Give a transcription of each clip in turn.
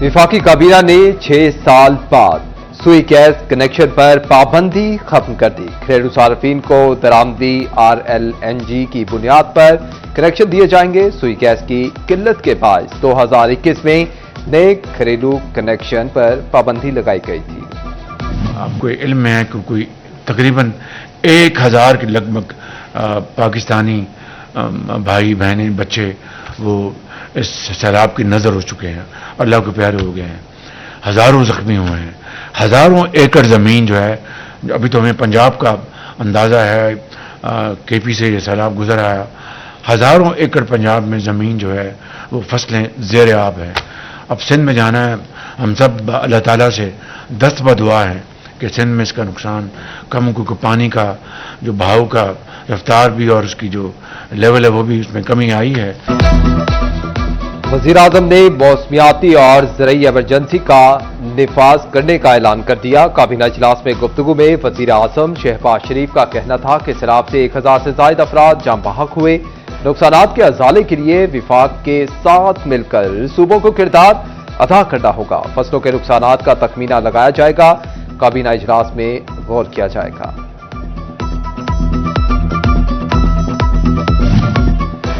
वफाकी काबीना ने 6 साल बाद सुई गैस कनेक्शन पर पाबंदी खत्म कर दी। घरेलू सार्फिन को दरामदी RLNG की बुनियाद पर कनेक्शन दिए जाएंगे। सुई गैस की किल्लत के बायस 2021 में नए घरेलू कनेक्शन पर पाबंदी लगाई गई थी। आपको इल्म है कि कोई तकरीबन 1000 के लगभग पाकिस्तानी भाई बहनें बच्चे वो इस सैलाब की नज़र हो चुके हैं, अल्लाह के प्यारे हो गए हैं, हज़ारों ज़ख्मी हुए हैं, हज़ारों एकड़ ज़मीन जो है, अभी तो हमें पंजाब का अंदाज़ा है, KP से ये सैलाब गुजर आया, हज़ारों एकड़ पंजाब में ज़मीन जो है वो फसलें ज़ेर आब है। अब सिंध में जाना है, हम सब अल्लाह ताला से दस्तबा दुआ है कि सिंध में इसका नुकसान कम हो, क्योंकि पानी का जो बहाव का रफ्तार भी और उसकी जो लेवल है वो भी उसमें कमी आई है। वज़ीर-ए-आज़म ने मौसमियाती और ज़रई इमरजेंसी का निफाज करने का ऐलान कर दिया। काबीना इजलास में गुफ्तगू में वज़ीर-ए-आज़म शहबाज शरीफ का कहना था कि सैलाब से 1000 से ज़ायद अफराद जान बहक हुए। नुकसानात के अज़ाले के लिए विफाक के साथ मिलकर सूबों को किरदार अदा करना होगा। फसलों के नुकसानात का तखमीना लगाया जाएगा। काबीना इजलास में गौर किया जाएगा।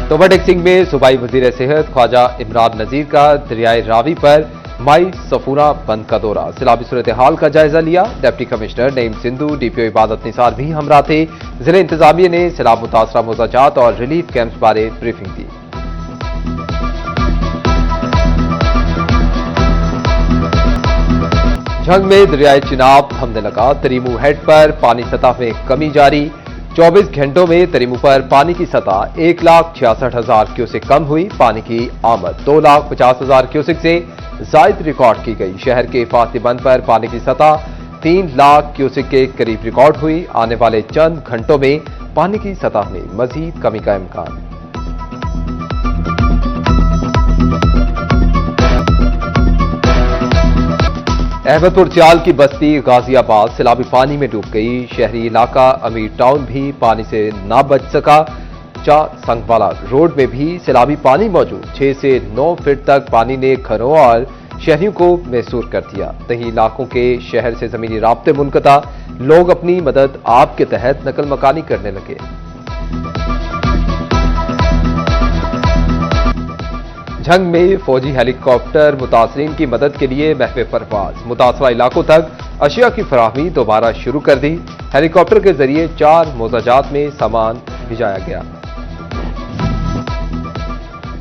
टोबा सिंह में सूबाई वजीर सेहत ख्वाजा इमरान नजीर का दरियाए रावी पर माई सफूरा बंद का दौरा, सैलाबी सूरत हाल का जायजा लिया। Deputy commissioner Naeem Sindhu, DPO इबादत निसार भी हमरा थे। जिले इंतजामिया ने सैलाब मुतासरा मोजाजात और रिलीफ कैंप्स बारे ब्रीफिंग दी। झंग में दरियाए चिनाब थमने लगा। तरीमू हेड पर पानी सतह में कमी जारी। 24 घंटों में तरीमू पर पानी की सतह 1,66,000 क्यूसेक कम हुई। पानी की आमद 2,50,000 क्यूसेक से जायद रिकॉर्ड की गई। शहर के फाती बंद पर पानी की सतह 3 लाख क्यूसेक के करीब रिकॉर्ड हुई। आने वाले चंद घंटों में पानी की सतह में मजीद कमी का इम्कान। अहमदपुर चाल की बस्ती गाजियाबाद सैलाबी पानी में डूब गई। शहरी इलाका अमीर टाउन भी पानी से ना बच सका। संगवाला रोड में भी सैलाबी पानी मौजूद। 6 से 9 फीट तक पानी ने घरों और शहरियों को महसूर कर दिया। दही इलाकों के शहर से जमीनी राब्ते मुनक़ता। लोग अपनी मदद आप के तहत नकल मकानी करने लगे। झंग में फौजी हेलीकॉप्टर मुतासरीन की मदद के लिए महवे परवाज। मुतासरा इलाकों तक अशिया की फराहमी दोबारा शुरू कर दी। हेलीकॉप्टर के जरिए 4 मोजाजात में सामान भिजाया गया।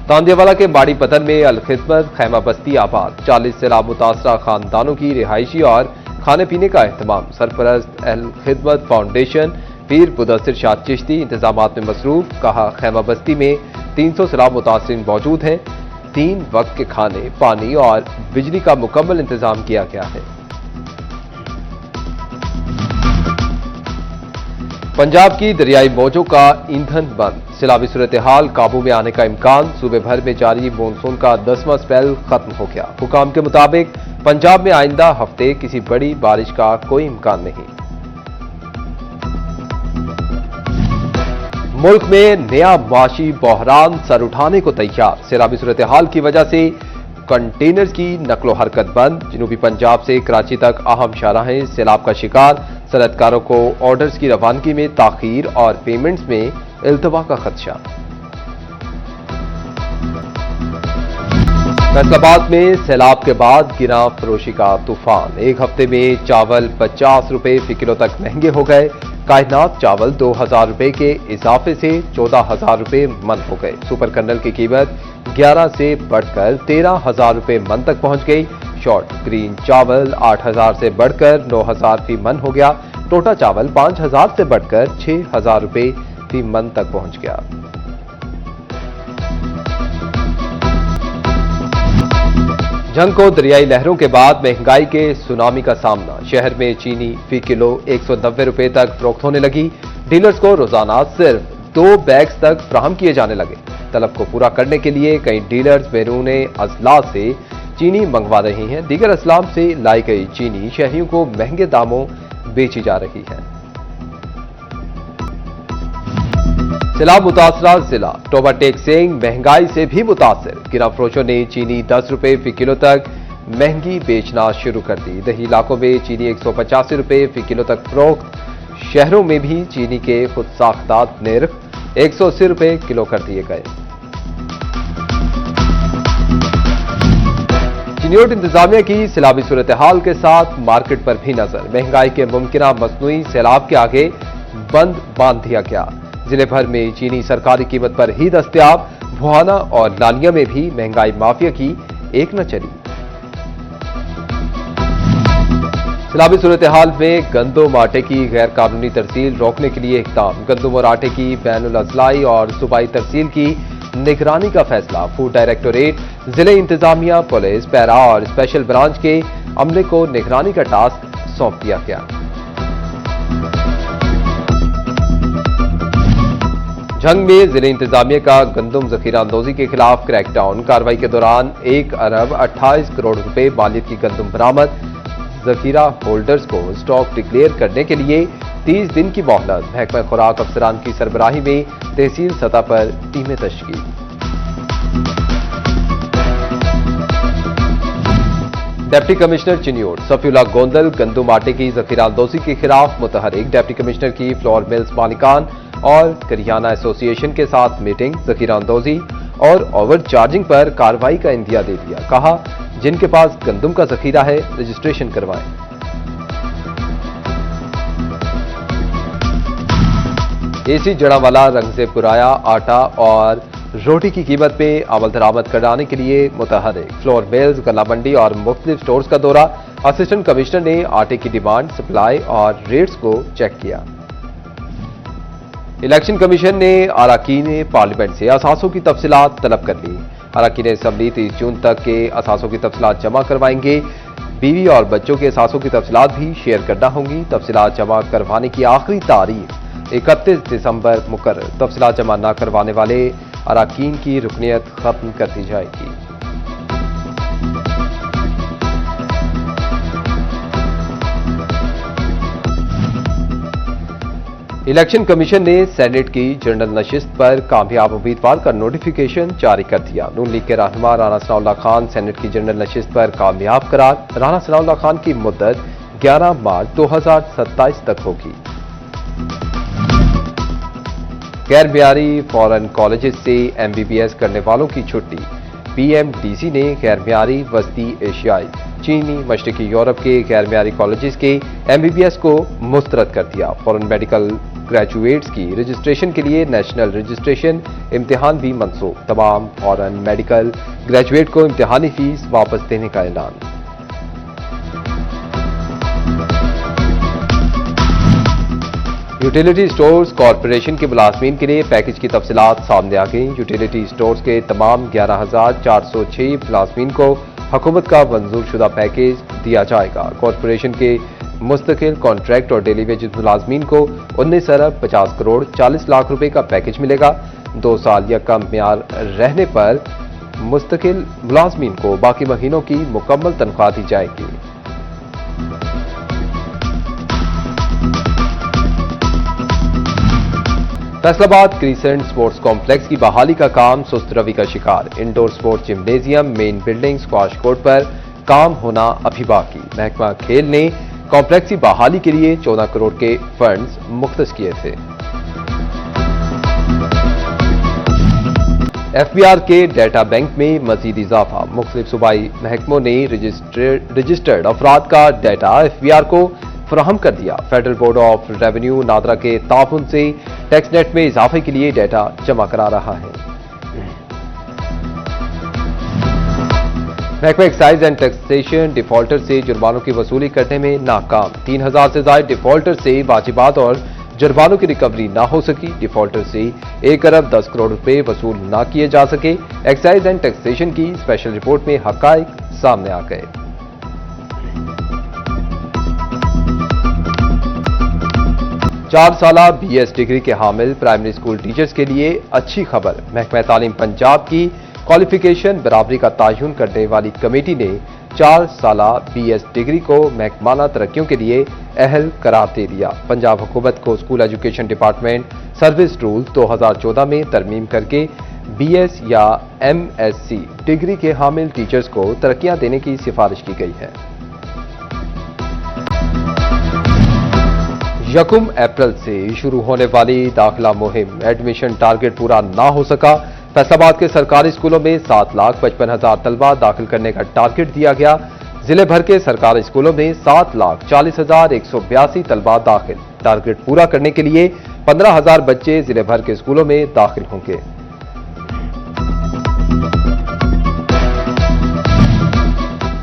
तांदियावाला के बाड़ी पतन में अल-खिदमत खैमा बस्ती आबाद। 40 सैलाब मुतासरा खानदानों की रिहायशी और खाने पीने का एहतमाम। सरपरस्त अल-खिदमत फाउंडेशन पीर मुदस्सिर शाह चिश्ती इंतजामात में मसरूफ। कहा, खैमा बस्ती में 300 सैलाब मुतासरीन मौजूद हैं। 3 वक्त के खाने, पानी और बिजली का मुकम्मल इंतजाम किया गया है। पंजाब की दरियाई मौजों का ईंधन बंद। सैलाबी सूरत हाल काबू में आने का इम्कान। सूबे भर में जारी मानसून का 10वां स्पेल खत्म हो गया। हुकाम के मुताबिक पंजाब में आइंदा हफ्ते किसी बड़ी बारिश का कोई इम्कान नहीं। मुल्क में नया माशी बहरान सर उठाने को तैयार। सैलाबी सूरत हाल की वजह से कंटेनर्स की नकलो हरकत बंद। जनूबी पंजाब से कराची तक अहम शाहराहें सैलाब का शिकार। सनअतकारों को ऑर्डर्स की रवानगी में ताखीर और पेमेंट्स में इल्तवा का खदशा। फैसलाबाद में सैलाब के बाद गिरा फरोशी का तूफान। एक हफ्ते में चावल 50 रुपए फी किलो तक महंगे हो गए। कायनात चावल 2000 रुपए के इजाफे से 14,000 रुपए मन हो गए। सुपर कर्नल की कीमत 11 से बढ़कर 13,000 रुपए मन तक पहुंच गई। शॉर्ट ग्रीन चावल 8,000 से बढ़कर 9,000 फी मन हो गया। टोटा चावल 5,000 से बढ़कर 6,000 रुपए फी मन तक पहुंच गया। झंग को दरियाई लहरों के बाद महंगाई के सुनामी का सामना। शहर में चीनी फी किलो 190 रुपए तक फरोख्त होने लगी। डीलर्स को रोजाना सिर्फ 2 बैग्स तक फराहम किए जाने लगे। तलब को पूरा करने के लिए कई डीलर्स बैरून अजला से चीनी मंगवा रही हैं। दीगर असलाम से लाई गई चीनी शहरियों को महंगे दामों बेची जा रही है। सैलाब मुतासरा जिला टोबा टेक सिंह महंगाई से भी मुतासर। गिरा फरोशों ने चीनी 10 रुपए फी किलो तक महंगी बेचना शुरू कर दी। दही इलाकों में चीनी 185 रुपये फी किलो तक फरोख्त। शहरों में भी चीनी के खुद साख्ता निर्ख 180 रुपये किलो कर दिए गए। चिन्योट इंतजामिया की सैलाबी सूरत हाल के साथ मार्केट पर भी नजर। महंगाई के मुमकिना मसनूई सैलाब के आगे बंद बांध दिया गया। जिले भर में चीनी सरकारी कीमत पर ही दस्तयाब। भुआना और लालिया में भी महंगाई माफिया की एक न चली। सैलाबी सूरत हाल में गंदम आटे की गैर कानूनी तरसील रोकने के लिए इक़दाम। गंदम और आटे की बैनुल अज़लाई और सूबाई तरसील की निगरानी का फैसला। फूड डायरेक्टोरेट, जिले इंतजामिया, पुलिस, पैरा और स्पेशल ब्रांच के अमले को निगरानी का टास्क सौंप दिया गया। जंग में जिले इंतजामिया का गंदम जखीरा अंदोजी के खिलाफ क्रैकडाउन। कार्रवाई के दौरान 1 अरब 28 करोड़ रुपए मालियत की गंदम बरामद। जखीरा होल्डर्स को स्टॉक डिक्लेयर करने के लिए 30 दिन की मोहलत। महकमा खुराक अफसरान की सरबराही में तहसील सतह पर टीमें तश्कील। डिप्टी कमिश्नर चिन्योट सफीउल्लाह गोंदल गंदम आटे की जखीरा अंदोजी के खिलाफ मुतहरिक। डिप्टी कमिश्नर की फ्लोर मिल्स मालिकान और करियाना एसोसिएशन के साथ मीटिंग। जखीरा अंदोजी और ओवर चार्जिंग पर कार्रवाई का इंदिया दे दिया। कहा, जिनके पास गंदम का जखीरा है रजिस्ट्रेशन करवाएं। एसी जड़ावाला रंग से पुराया आटा और रोटी की कीमत में अमल दरामद कराने के लिए मुतहरिक। फ्लोर मिल्स, गला मंडी और मुख्तलिफ स्टोर्स का दौरा। असिस्टेंट कमिश्नर ने आटे की डिमांड, सप्लाई और रेट्स को चेक किया। इलेक्शन कमीशन ने अरकान पार्लियामेंट से असासों की तफसीलात तलब कर ली। अरकान असम्बली 30 जून तक के असासों की तफसीलात जमा करवाएंगे। बीवी और बच्चों के असासों की तफसीलात भी शेयर करना होंगी। तफसीलात जमा करवाने की आखिरी तारीख 31 दिसंबर मुकर्रर। तफसीलात जमा न करवाने वाले अरकान की रुकनियत खत्म कर दी जाएगी। इलेक्शन कमीशन ने सेनेट की जनरल नशिस्त पर कामयाब उम्मीदवार का नोटिफिकेशन जारी कर दिया। नून लीग के रहनुमा राना सनाउल्लाह खान सेनेट की जनरल नशिस्त पर कामयाब करार। राना सनाउल्लाह खान की मुद्दत 11 मार्च 2027 तक होगी। गैर मियारी फॉरेन कॉलेजेस से MBBS करने वालों की छुट्टी। PMDC ने गैर मियारी वस्ती एशियाई, चीनी, मशरकी यूरोप के गैर मियारी कॉलेजेस के MBBS को मुस्तरद कर दिया। फॉरेन मेडिकल ग्रेजुएट्स की रजिस्ट्रेशन के लिए नेशनल रजिस्ट्रेशन इम्तिहान भी मंसूख। तमाम फॉरेन मेडिकल ग्रेजुएट को इम्तिहानी फीस वापस देने का ऐलान। यूटिलिटी स्टोर्स कॉरपोरेशन के मुलाजमीन के लिए पैकेज की तफसीलात सामने आ गई। यूटिलिटी स्टोर्स के तमाम 11,406 मुलाजमीन को हुकूमत का मंजूर शुदा पैकेज दिया जाएगा। कॉरपोरेशन के मुस्तकिल कॉन्ट्रैक्ट और डेली वेजेस मुलाजमीन को 19 अरब 50 करोड़ 40 लाख रुपए का पैकेज मिलेगा। 2 साल या कम म्यार रहने पर मुस्तकिल मुलाजमीन को बाकी महीनों की मुकम्मल तनख्वाह दी जाएगी। फैसलाबाद क्रीसेंट स्पोर्ट्स कॉम्प्लेक्स की बहाली का काम सुस्त रवि का शिकार। Indoor sports gymnasium, main building, squash court पर काम होना अभी बाकी। महकमा खेल ने कॉम्प्लेक्स की बहाली के लिए 14 करोड़ के फंड्स मुख्तस किए थे। FBR के डेटा बैंक में मजीद इजाफा। मुख्तलिफ सूबाई महकमों ने रजिस्टर्ड अफराद का डेटा FBR को फराहम कर दिया। Federal board of revenue NADRA के ताउन से टैक्स नेट में इजाफे के लिए डेटा जमा करा रहा है। महकमा एक्साइज एंड टैक्सेशन डिफॉल्टर से जुर्मानों की वसूली करने में नाकाम। 3000 से ज्यादा डिफॉल्टर से वाजिबात और जुर्मानों की रिकवरी ना हो सकी। डिफॉल्टर से 1 अरब 10 करोड़ रुपए वसूल ना किए जा सके। एक्साइज एंड टैक्सेशन की स्पेशल रिपोर्ट में हकायक सामने आ गए। चार साला BS डिग्री के हामिल प्राइमरी स्कूल टीचर्स के लिए अच्छी खबर। महकमा तालीम पंजाब की क्वालिफिकेशन बराबरी का तायुन करने वाली कमेटी ने 4 साला BS डिग्री को महकमाना तरक्कियों के लिए अहल करार दे दिया। पंजाब हुकूमत को school education department service rules 2014 में तरमीम करके BS یا MSc ڈگری کے حامل ٹیچرز کو ترقیاں دینے کی سفارش کی گئی ہے۔ 1 اپریل سے شروع ہونے والی داخلہ مہم ایڈمیشن ٹارگٹ پورا نہ ہو سکا۔ فیصل آباد کے سرکاری اسکولوں میں 7,55,000 طلبہ داخل کرنے کا ٹارگٹ دیا گیا۔ ضلع بھر کے سرکاری اسکولوں میں 7,40,182 طلبہ داخل۔ ٹارگٹ پورا کرنے کے لیے 15,000 بچے ضلع بھر کے اسکولوں میں داخل ہوں گے۔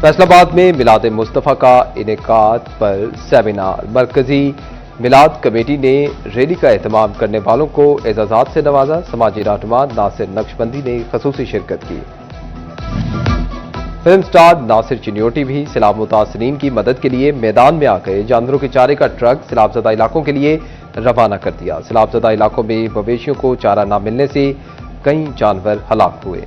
فیصل آباد میں میلاد مصطفیٰ کا انعقاد پر سیمینار۔ مرکزی میلاد کمیٹی نے ریلی کا اہتمام کرنے والوں کو اعزازات سے نوازا۔ سماجی رہنما ناصر نقشبندی نے خصوصی شرکت کی۔ فلم سٹار ناصر چنیوٹی بھی سیلاب متاثرین کی مدد کے لیے میدان میں آ گئے۔ جانوروں کے چارے کا ٹرک سیلاب زدہ علاقوں کے لیے روانہ کر دیا۔ سیلاب زدہ علاقوں میں مویشیوں کو چارہ نہ ملنے سے کئی جانور ہلاک ہوئے۔